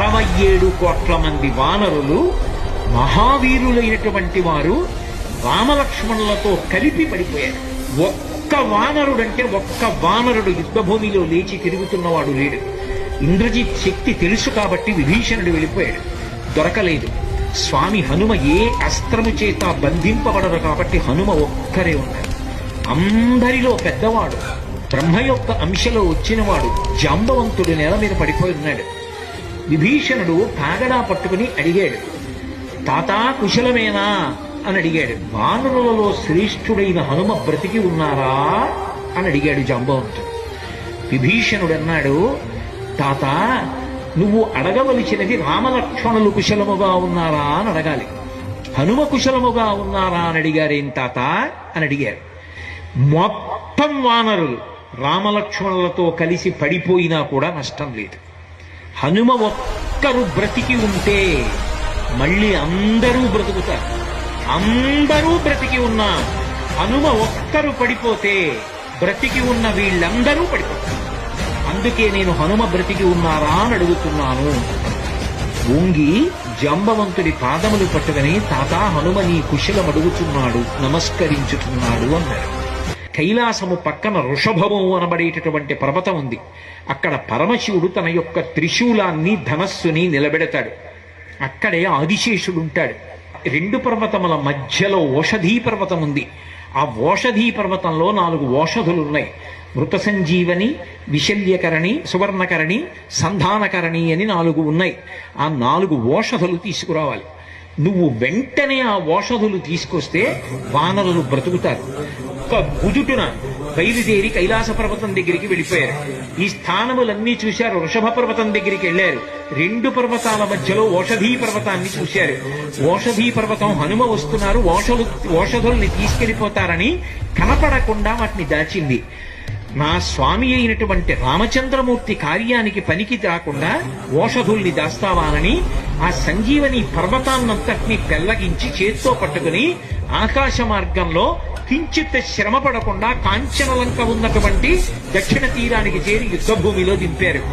67 కోట్ల మంది వానరులు మహావీరులైనటువంటి వారు రామలక్ష్మణులతో కలిపి పడిపోయారు. ఒక్క వానరుడు యుద్ధభూమిలో లేచి తిరుగుతున్నవాడు లేడు. ఇంద్రజిత్ శక్తి తెలుసు కాబట్టి విభీషణుడు వెళ్ళిపోయాడు, దొరకలేదు. స్వామి హనుమ ఏ అస్త్రము చేత బంధింపబడరు కాబట్టి హనుమ ఒక్కరే ఉన్నారు. అందరిలో పెద్దవాడు, బ్రహ్మ యొక్క అంశలో వచ్చినవాడు జాంబవంతుడు నేల మీద పడిపోయి ఉన్నాడు. విభీషణుడు కాగడా పట్టుకుని అడిగాడు, తాతా కుశలమేనా అని అడిగాడు. వానరులలో శ్రేష్ఠుడైన హనుమ బ్రతికి ఉన్నారా అని అడిగాడు జాంబవంతుడు. విభీషణుడు అన్నాడు, తాత నువ్వు అడగవలసినది రామలక్ష్మణులు కుశలముగా ఉన్నారా అని అడగాలి. హనుమ కుశలముగా ఉన్నారా అని అడిగారేం తాత అని అడిగారు. మొత్తం వానరులు రామలక్ష్మణులతో కలిసి పడిపోయినా కూడా నష్టం లేదు. హనుమ ఒక్కరు బ్రతికి ఉంటే మళ్ళీ అందరూ బ్రతుకుతారు. అందరూ బ్రతికి ఉన్నా హనుమ ఒక్కరు పడిపోతే బ్రతికి ఉన్న వీళ్ళందరూ పడిపోతారు. అందుకే నేను హనుమ బ్రతికి ఉన్నారా అని అడుగుతున్నాను. వంగి జాంబవంతుడి పాదములు పట్టుకుని తాత హనుమ నీ కుశలం అడుగుతున్నాడు, నమస్కరించుతున్నాడు అన్నాడు. కైలాసము పక్కన వృషభము అనబడేటటువంటి పర్వతం ఉంది. అక్కడ పరమశివుడు తన యొక్క త్రిశూలాన్ని ధనస్సుని నిలబెడతాడు. అక్కడే ఆదిశేషుడు ఉంటాడు. 2 పర్వతముల మధ్యలో ఓషధీ పర్వతం ఉంది. ఆ ఓషధీ పర్వతంలో 4 ఓషధులున్నాయి. మృత సంజీవని, విశల్యకరణి, సువర్ణకరణి, సంధానకరణి అని 4 ఉన్నాయి. ఆ 4 ఓషధులు తీసుకురావాలి. నువ్వు వెంటనే ఆ ఓషధులు తీసుకొస్తే వానరులు బ్రతుకుతారు. ఒక్క గుజుటున బయలుదేరి కైలాస పర్వతం దగ్గరికి వెళ్ళిపోయారు. ఈ స్థానములన్నీ చూశారు. వృషభ పర్వతం దగ్గరికి వెళ్ళారు. 2 పర్వతాల మధ్యలో ఓషధీ పర్వతాన్ని చూశారు. ఓషధీ పర్వతం హనుమ వస్తున్నారు, ఓషధుల్ని తీసుకెళ్లిపోతారని కనపడకుండా వాటిని దాచింది. నా స్వామి అయినటువంటి రామచంద్రమూర్తి కార్యానికి పనికి రాకుండా ఓషధుల్ని దాస్తావానని ఆ సంజీవని పర్వతాన్నంతటినీ పెళ్లగించి చేత్తో పట్టుకుని ఆకాశ మార్గంలో కించిత్ శ్రమ పడకుండా కాంచనలంక ఉన్నటువంటి దక్షిణ తీరానికి చేరి యుద్ధభూమిలో దింపారు.